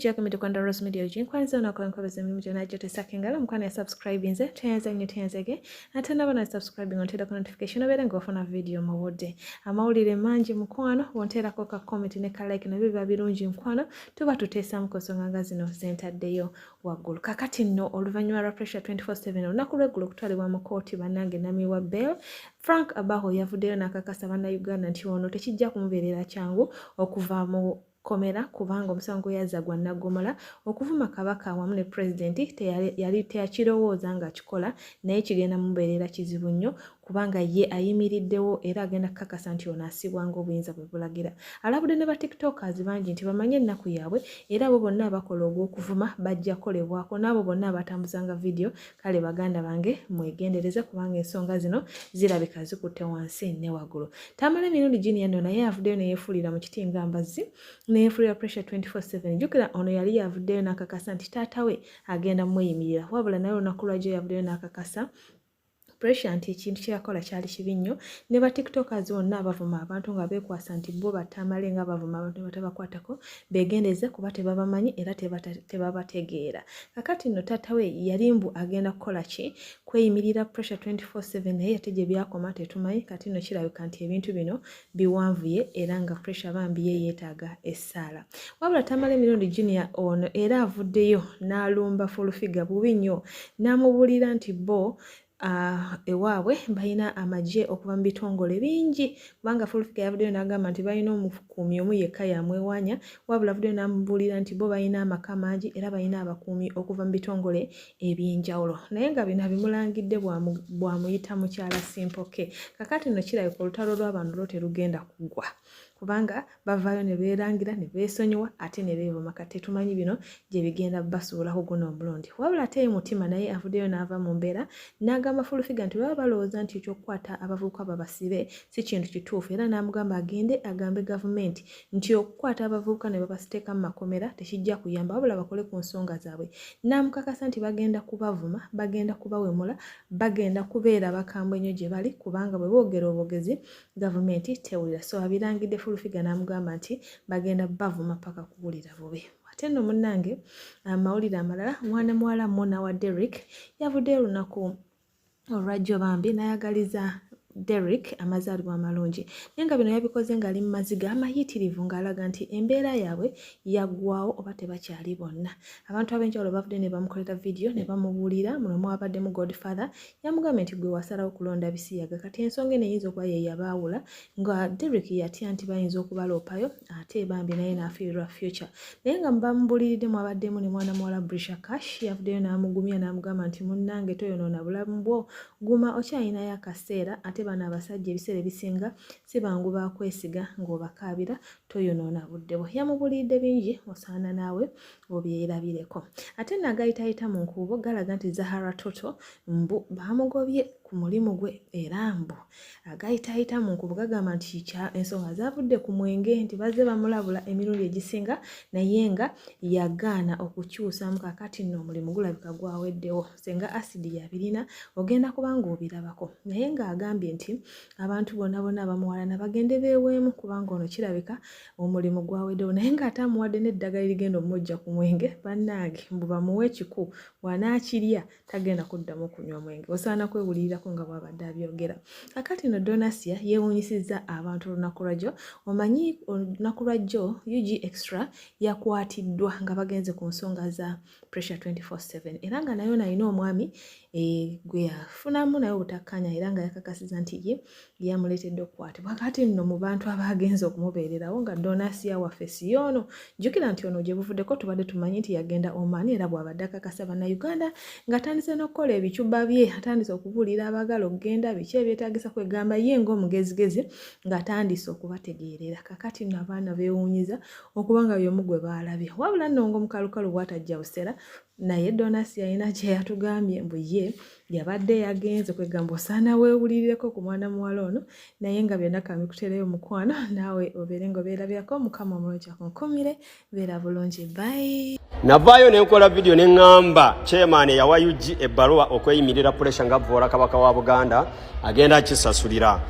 Jack Midokanda Rose Media Jin kwanza unakuwa mkwabeza mimi jona jote sakingala mkwana ya subscribe nze tuyanzege atana bana subscribing ontera ku notification obere ngofuna video mawode amawulire manji mukwano wontera ko ka comment ne ka like na biba birungi mukwano tuba tutesa mukosonga zino zentaddeyo waggulu kakati nno oluvanyuma lwa Pressure 24/7 onakulegulo kutwalibwa mu kooti banange nami wa bail Frank Abaho yavuddeyo nakakasa bana Uganda nti ono tekijja kumubeerera kyangu okuva mu komera kubanga omusango yazagwa nagomola okuvuma kabaka wamu ne president yali teakirowooza nga kikola naye kigenda mubeerera kizibu nnyo kubanga ye ayimiriddewo era agenda kakasa nti ono asibwanga obuyinza bwe bulagira. Alabudde ne ba tiktokers bangi nti bamanye ennaku yaabwe era abo bonna abakola ogw'okuvuma bajja kolebwako n'abo bonna abatambuzanga video kale baganda bange mwegendereze kubanga ensonga zino zirabika zikutte wansi ne waggulu. Tamala emirundi gini yano naye avuddeyo ne yeefulira mu kitinga mbazzi neefulira Pressure 24/7 jukira ono yali yavuddeyo n'akakasa nti taata we agenda mweyimirira wabula naye olunaku lwajjo yavuddeyo n'akakasa Pressure nti ekintu kyeyakola kyali kibi nnyo ne ba tiktokers bonna abavuma abantu nga beekwasa nti bo batamale nga bavuma abantu batabakwatako beegendeze kuba tebabamanyi era tebabategeera. Kakati nno taata we yali mbu agenda kukola ki kweyimirira Pressure 24/7 naye ate gye byakoma tetumanyi kati nno kirabika nti ebintu bino biwanvuye era nga Pressure bambi ye yeetaaga essaala. Wabula Tamale emirundi Junior ono era avuddeyo n'alumba Fullfigure bubi nnyo n'amubuulira nti bo ewaabwe balina amagye okuva mu bitongole bingi kubanga Fullfigure yavuddeyo n'agamba nti balina omukuumi omu yekka yamwewanya wabula avuddeyo n'amubuulira nti bo balina amaka mangi era balina abakuumi okuva mu bitongole eby'enjawulo naye nga bino bimulangidde bwamuyita mukyala Simpoke. Kakati nno kirabika olutalo lw'abantu lwo terugenda kugwa kubanga bavaayo ne beerangira ne beesonyiwa ate ne beevuma kati tumanyi bino gye bigenda basuulaho guno omulundi. Wabula ate mutima naye avuddeyo n'ava mu mbeera n'agamba Fullfigure nti baba balowooza nti ekyokukwata abavubuka babasibe si kintu kituufu era n'amugamba agende agambe gavumenti nti okukwata abavubuka ne babasiteeka mu makomera tekijja kuyamba wabula bakole ku nsonga zaabwe. N'amukakasa nti bagenda kubavuma bagenda kubawemula bagenda kubeera bakambwe nnyo gye bali kubanga bwe boogera obwogezi gavumenti tewulira so abirangidde Fullfigure n'amugamba nti bagenda bavuma paka kuwulira bubi. Ate nno munnange amawulire amalala mwana muwala Muna wa Derek yavuddeyo olunaku olwajjo bambi n'ayagaliza Derek amazaalibwa amalungi naye nga bino yabikoze ng'ali mu maziga amayitirivu ng'alaga nti embeera yaabwe yaggwawo oba tebakyali bonna. Abantu ab'enjawulo bavudde ne bamukolera video ne bamubuulira muno mwabaddemu Godfather yamugambye nti gwe wasalawo okulonda bisiyaga kati ensonga eno eyinza okuba ye yabaawula nga Derek yatya nti bayinza okubaloopayo ate bambi naye n'afiirwa future naye nga bamubuuliridde mwabaddemu ne mwana muwala Brisha Cash yavuddeyo n'amugumya n'amugamba nti munnange toyonoona bulamu bwo guma okyayinayo akaseera ate bana abasajja ebiseera ebisinga si bangu bakwesiga ng'obakaabira toyonoona budde bwo. Yamubuulidde bingi osaana naawe obyerabireko. Ate nagayitayita mu nkuubo galaga nti Zahara Toto mbu bamugobye ku mulimu gwe era mbu agayitayita mu nkuubo gagamba nti ensonga zavudde ku mwenge nti bazze bamulabula emirundi egisinga naye nga yagaana okukyusamu kakati nno omulimu gulabika gwaweddewo senga asidi yabirina ogenda kubanga obirabako naye ng'agambye nti abantu bonna bamuwalana bagende beeweemu kubanga ono kirabika omulimu gwaweddewo naye ng'ate amuwadde n'eddagala erigenda omujja ku mwenge bannange mbu bamuwe ekiku bw'anaakirya tagenda kuddamu okunywa omwenge osaana kwewulirirako nga bw'abadde abyogera. Kakati no Donasia yeewuunyisizza abantu olunaku lwajjo omanyi olunaku lwajjo UG Extra yakwatiddwa nga bagenze ku nsonga za Pressure 24/7 era nga nayo nalina omwami gwe yafunamu naye obutakkanya era nga yakakasiza nti ye yamuleetedde okukwatibwa. Kakati nno mu bantu abagenze okumubeererawo nga Donasia waffe si ono jjukira nti ono gye buvuddeko tubadde tumanyi nti yagenda Oman era bw'abadde akakasa bannayuganda ng'atandise n'okukola ebicuba bye atandise okubuulira abagala okugenda biki ebyetaagisa kwegamba ye ng'omugezigezi ng'atandise okubategeerera. Kakati nno abaana beewuunyiza okuba nga by'omu gwe baalabye wabula nno ng'omukalukalu bw'atajja busera naye Donasia alina kye yatugambye mbu ye yabadde yagenze kwegamba osaana weewulirireko ku mwana muwala ono naye nga byonna kamikutereyo mukwano naawe obeere ng'obeerabirako mukama omulungi akunkumire beera bulungi bye. Navaayo ne nkola video ne ngamba chairman yawa UG ebbaluwa okweyimirira Pressure nga Vvoola kabaka wa Buganda agenda kisasulira.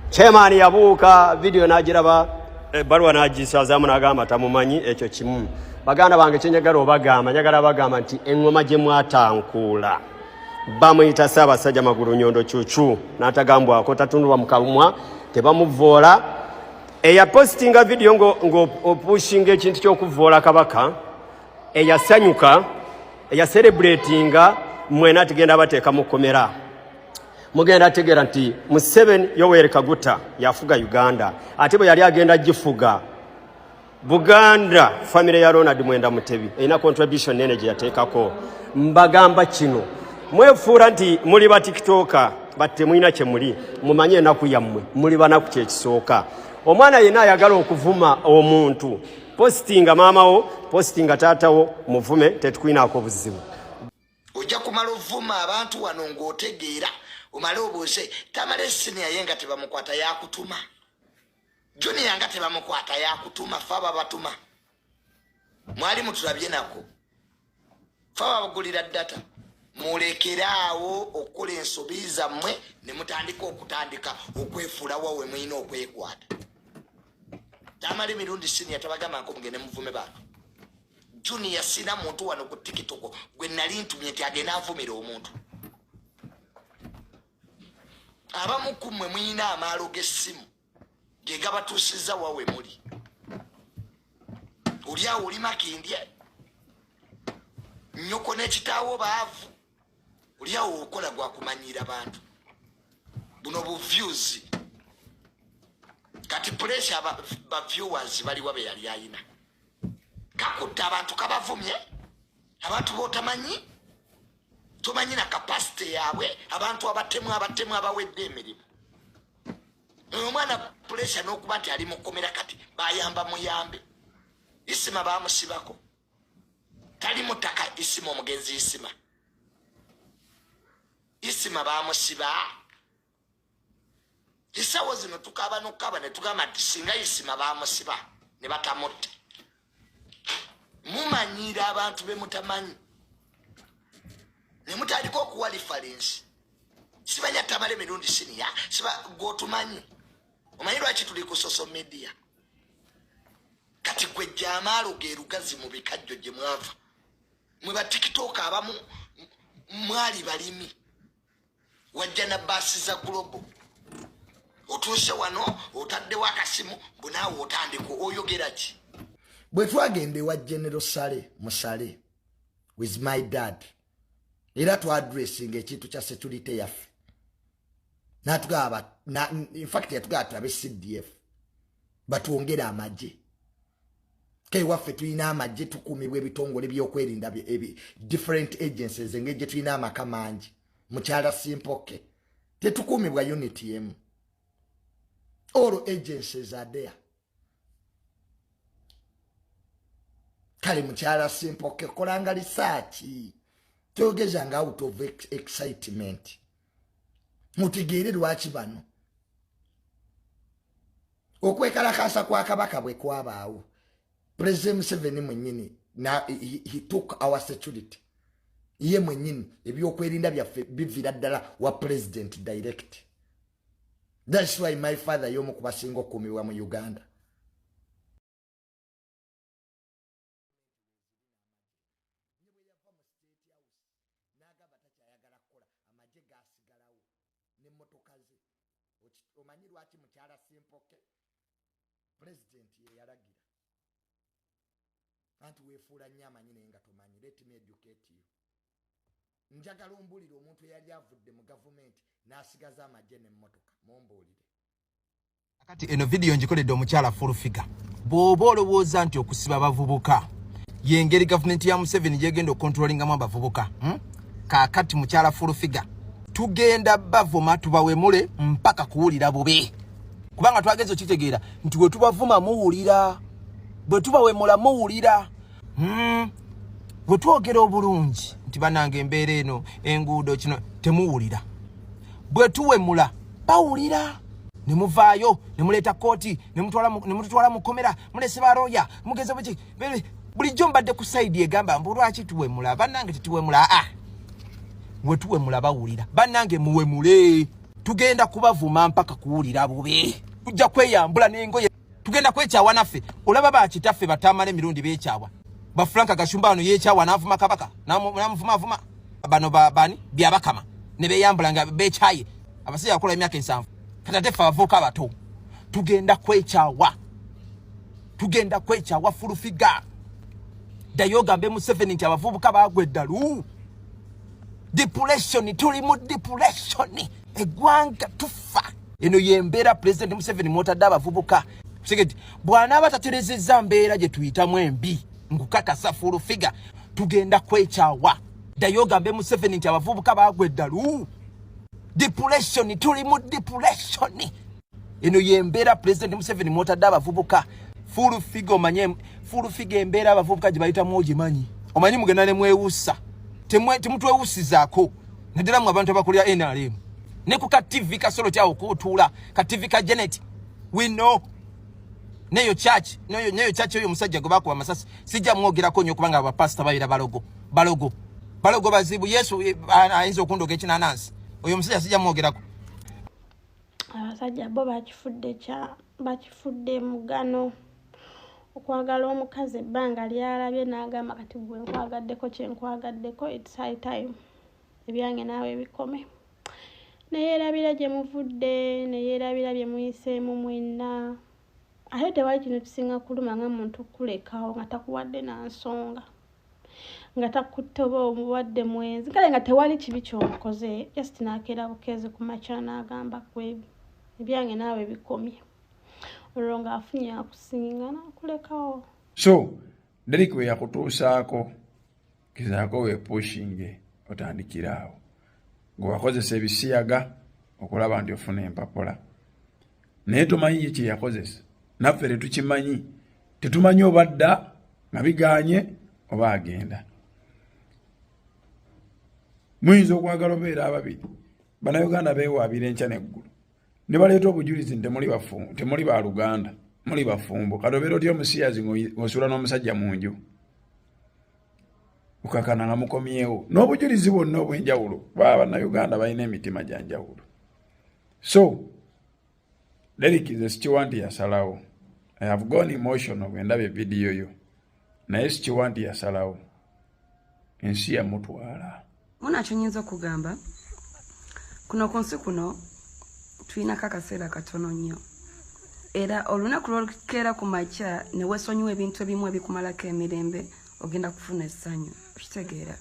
Chairman yabuuka video n'agiraba ebbaluwa n'agisazaamu n'agamba tamumanyi ekyo kimu. Baganda bange kyenjagala obagamba, njagala bagamba nti engoma gye mwatankuula bamuyita Ssaabasajja Magulu Nyondo Cuucu n'atagambwako tatundulwa mu kalumwa tebamuvoola. Eyapositinga video ng'opushinga ekintu ky'okuvoola kabaka eyasanyuka eyacelebratinga mwena tugenda bateeka mukomera. Mugenda ategeera nti Museveni Yoweri Kaguta yafuga Uganda ate bwe yali agenda gifuga Buganda family ya Ronald Mwenda Mutebi erina contribution nene gye yateekako. Mbagamba kino mwefuura nti muli ba tiktoka batte mwina kye muli mumanye ennaku yammwe muli banaku kyekisooka. Omwana yenna ayagala okuvuma omuntu postinga maamawo postinga taatawo muvume tetukwinaako buzibu. Ojja kumala ovuma abantu wano ng'otegeera omale obuuze tamale siniya ye nga tebamukwata yakutuma juniya nga tebamukwata yakutuma fe ababatuma mwali mutulabye nako fe ababagulira data mulekeraawo okukola ensobi zammwe ne mutandika okwefuula wawe mwina okwekwata. Tamale mirundi siniya tabagambako mugende muvume bantu. Junior sina muntu wano ku TikTok gwe nali ntumye nti agenda avumira omuntu. Abamu kumwe mwina amaalo g'essimu ge gabatuusiza wawe muli. Oli awo oli makindye nnyoko n'ekitaawo baavu oli awo okola gwa kumanyira bantu buno buviews kati pressure ba viewers baliwa be yali ayina kakutta abantu kabavumye abantu botamanyi tumanyi na capacity yaabwe abantu abatemu abawedde emirimu. Omwana pressure n'okuba nti ali mukomera kati bayamba muyambe isima bamusibako tali mutaka isima omugenzi isima bamusiba isawo zino tukaba n'okukaba ne tugamba nti singa isima bamusiba ne batamutte mumanyira abantu be mutamanyi ne mutandika okuwa reference sibanya tamale mirundi siniya siba gotumanyi omanyi lwaki tuli ku social media kati kwe jamaalo gerugazi mu bikajjo gye mwava mwe ba TikTok abamu mwali balimi wajja na basi za global otuuse wano otaddewo akasimu bunaawe otandika oyogera ki. Bwe twagende wa General Sale Musale with my dad era tu addressing ekintu kya security yaffe natugaba in fact yatugaba tulabe CDF batwongera amagye kei waffe tulina amagye tukumibwa ebitongole by'okwerinda different agencies engeri tulina amaka mangi mukyala Simpoke tetukumibwa unit yemu. All agencies are there. Kale mukyala Simpoke kolanga research togezanga out of excitement mutegeere lwaki bano okwekalakasa kwa kabaka bwe kwabaawo. President Museveni mwenyini he took our security ye mwenyini ebyokwerinda byaffe bivira ddala wa president direct. That's why my father yomu kubasinga okuumibwa mu Uganda. Omanyi lwaki mukyala Simpoke president ye yalagira anti weefuula nnyo amanyi naye nga tomanyi. Let me educate you. Njagala ombulire omuntu eyali avudde mu gavumenti n'asigaza amagye n'emmotoka mumbuulire. Akati eno video njikoledde omukyala Fullfigure. Bw'oba olowooza nti okusiba abavubuka yengeri gavumenti ya Museveni gyegenda okontrolingamu abavubuka kaakati mukyala Fullfigure tugenda bavuma tubawemule mpaka kuwulira bubi kubanga twagenze okitegeera nti bwe tubavuma muwulira bwe tubawemula muwulira bwe twogera obulungi nti banange embeera eno enguudo kino temuwulira bwe tuwemula bawulira ne muvaayo ne muleeta kooti ne mututwala mukomera mulese baroya mugeze buki bulijjo mbadde ku saidi egamba mbu lwaki tuwemula bannange tetuwemula bwe tuwemula bawulira bannange muwemule tugenda kubavuma mpaka kuwulira bubi tujja kweyambula n'engoye tugenda kwekyawa naffe olaba bakitaffe batamala emirundi beekyawa bafranka gashumbano yeekyawa n'avuma kabaka n'amuvuma bano bani byabakama ne beeyambula nga beekyaye abasajja bakola emyaka 7 katatefa abavubuka abato tugenda kwekyawa Fullfigure dayoga mbe mu 7 nti abavubuka bagwe ddalu depression tuli mu depression egwanga tufa eno yembera president Museveni motadde abavubuka segeti bwana abataterezeza mbeera gye tuyitamu embi ngukakasa Fullfigure tugenda kwekyawa dayoga mbe mu 7 nti abavubuka bagwe ddalu depression tuli mu depression eno yembera president Museveni motadde abavubuka Fullfigure manye Fullfigure embera abavubuka gye bayitamu ogimanyi omanyi mugenda ne mwewusa temutwewusizaako naddala mu abantu abakulira NRM ne ku ka TV kasolo kyawo kutuula ka TV ka Janet we know neyo church oyo musajja gwe bakuba amasasi sijja mwogerako nnyo kubanga abapasita bayira balogo bazibu Yesu ayinza okundoga ekinanansi oyo musajja sijja mwogerako abasajja bo bakifudde mugano okwagala omukazi ebbanga lyalabye n'agamba kati gwe nkwagaddeko kyenkwagaddeko it's high time ebyange naawe bikome neyeerabira gye muvudde neyeerabira bye muyiseemu mwenna ate tewali kino kisinga kuluma nga muntu kulekawo nga takuwadde na nsonga nga takutte oba omuwadde mwenzi kale nga tewali kibi kyomukoze just nakeera bukezi ku makya n'agamba kwebi ebyange naawe bikomye olwo ng'afunye akusinga n'akulekawo so Derek we yakutuusaako kizaako weepushinge otandikiraawo ng'owakozesa ebisiyaga okulaba nti ofuna empapula naye tomanyi kye yakozesa naffe tetukimanyi tetumanyi oba dda nga biganye oba agenda muyinza okwagala obeera ababiri bannayuganda beewaabira enkya n'eggulu ne baleeta obujulizi temuli ba Luganda muli bafumbo kati obeera otya omusiyazi ng'osula n'omusajja mu nju ukakana nga mukomyewo n'obujulizi bwonna obw'enjawulo baba bannayuganda balina emitima gya njawulo so Derek nze sikiwa nti yasalawo I have gone emotional bwe ndaba evidiyo yo naye sikiwa nti yasalawo ensi yamutwala Muna kyonyinza okugamba kuno ku nsi kuno tulina akaseera katono nnyo era olunaku lw'olukeera ku makya ne weesonyiwa ebintu ebimu ebikumalako emirembe ogenda kufuna essanyu okitegeera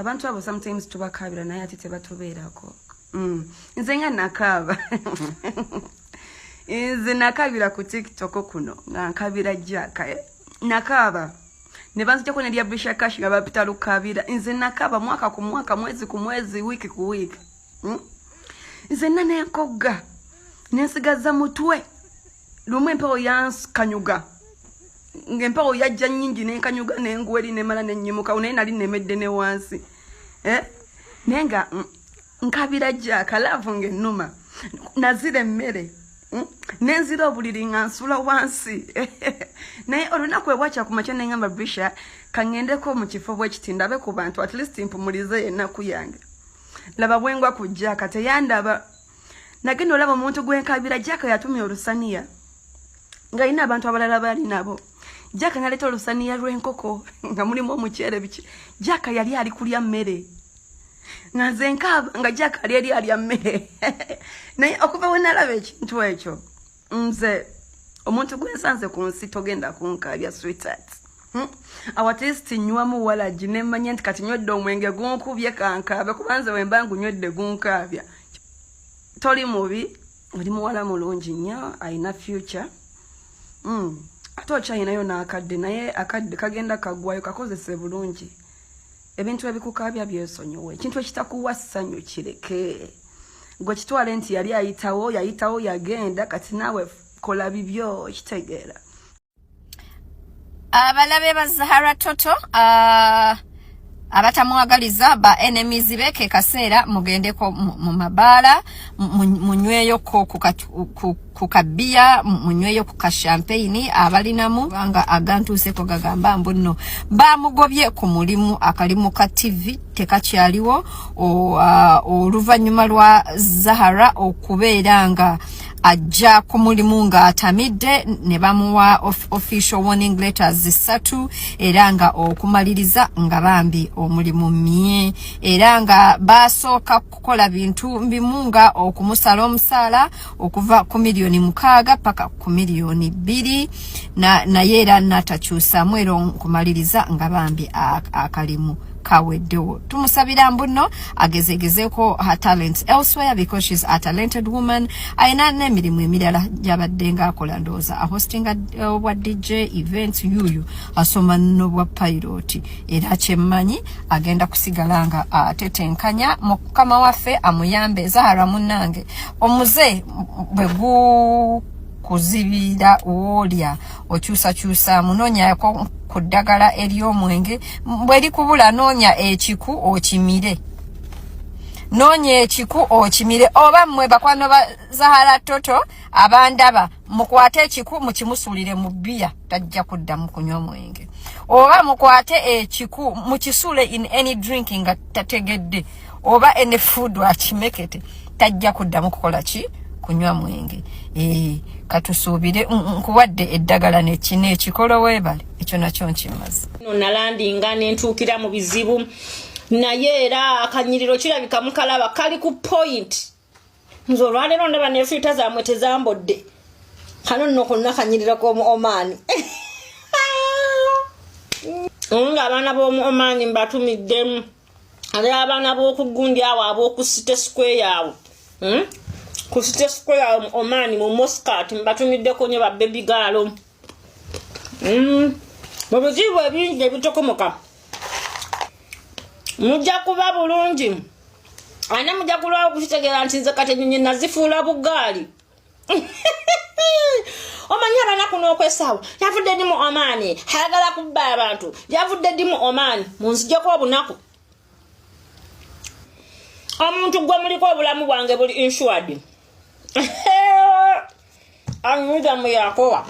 abantu abo sometimes tubakaabira naye ate tebatubeerako nze nga nakaaba nze nakaabira ku TikTok kuno nga nkabira jjaka nakaaba ne banzijako ne lya Bishop Cash nga bapita lukabira nze nakaaba mwaka ku mwaka mwezi ku mwezi wiki ku wiki nze nanenkoga nensigaza mutwe lumwe empewo yankanyuga ng'empewo yajja nnyingi nenkanyuga n'engweri nemala nenyimuka naye nali nemedde ne wansi naye nga nkabira jjaka laavu ng'ennuma nazira emmere nenzira obuliri nga nsula wansi naye olunaku ebwakya ku makya neŋŋamba Brisha kaŋŋendeko mu kifo bwekiti ndabe ku bantu at least mpumulize ennaku yange laba bwengwa ku jjaka teyandaba nagenda olaba omuntu gwenkabira jjaka yatumya olusaniya nga yina abantu abalala bali nabo jjaka naleeta olusaniya lw'enkoko nga mulimu omuceere biki jjaka yali ali kulya mmere nga nze nkaaba nga jjaka ali alya mmere naye okuva we nalaba ekintu ekyo nze omuntu gwensanze ku nsi togenda kunkabya sweetheart awatesti nywamu walagi nemmanya nti kati nywedde omwenge gunkubye kankaabe kubanze wemba ngunywedde gunkabya toli mubi oli muwala mulungi nnyo ayina future ate okyayinayo n'akadde naye akadde kagenda kaggwayo kakozese bulungi ebintu ebikukabya byesonyiwe ekintu ekitakuwa ssanyu kireke gwe kitwale nti yali yayitawo yagenda kati naawe kola bibyo kitegeera abalabe ba Zahara Toto abatamwagaliza ba enemies be ke kaseera mugendeko mu mabaala munyweyo ku kabia munyweyo ku champagne abalinamu banga agantuse ko gagamba mbuno bamugobye ku mulimu akalimu ka TV tekakyaliwo oluvanyuma lwa Zahara okubeeranga ajja ku mulimu nga atamidde ne bamuwa official warning letters 3 era nga okumaliriza nga bambi omulimu mye era nga basooka kukola bintu bimu nga okumusala omusaala okuva ku $6,000,000 paka ku $2,000,000 naye era natakyusamu era okumaliriza nga bambi akalimu kaweddewo. Tumusabira mbuno agezegezeeko her talents elsewhere because she's a talented woman. Ayina n'emirimu emirala gy'abadde ng'akola ndowooza ahostinga obwa DJ events yuyu asoma n'obwa pilot era kyemmanyi agenda kusigala nga atetenkanya mukama waffe amuyambe Zahara munnange omuze bwe kuzibira olya okyusa munonya ku ddagala ery'omwenge bweri kubula noonya ekiku okimire oba mmwe bakwano ba Zahara Toto abandaba mukwate ekiku mukimusulire mu bbiya tajja kuddamu kunywa omwenge oba mukwate ekiku mukisule in any drinking nga tategedde oba any food akimekete tajja kuddamu kukola ki kunywa mwenge katusuubire nkuwadde eddagala nekikolo weebale ekyo nakyo nkimaze nalandinga nentuukira mu bizibu naye era akanyiriro kirabika mukalaba kali ku point nze olwaleero ndaba nefiita zaamwe tezambodde kano nno konna akanyiriro k'omu Oman nga abaana b'omu Oman mbatumidde ate abaana b'okugundi awo ab'oku City Square awo ku City Square Oman mu Muscat mbatumiddeko nnyo ba baby girl mu bizibu ebingi ebitokomoka mujja kuba bulungi ane mujja kulwawo okukitegeera nti nze kati ennyonyi nazifuula bugaali omanyi abanaku n'okwesaawo yavudde ddi mu Oman ayagala kubba abantu yavudde ddi mu Oman munzijjako obunaku omuntu gwe muliko obulamu bwange buli insured anyuza mu yakowa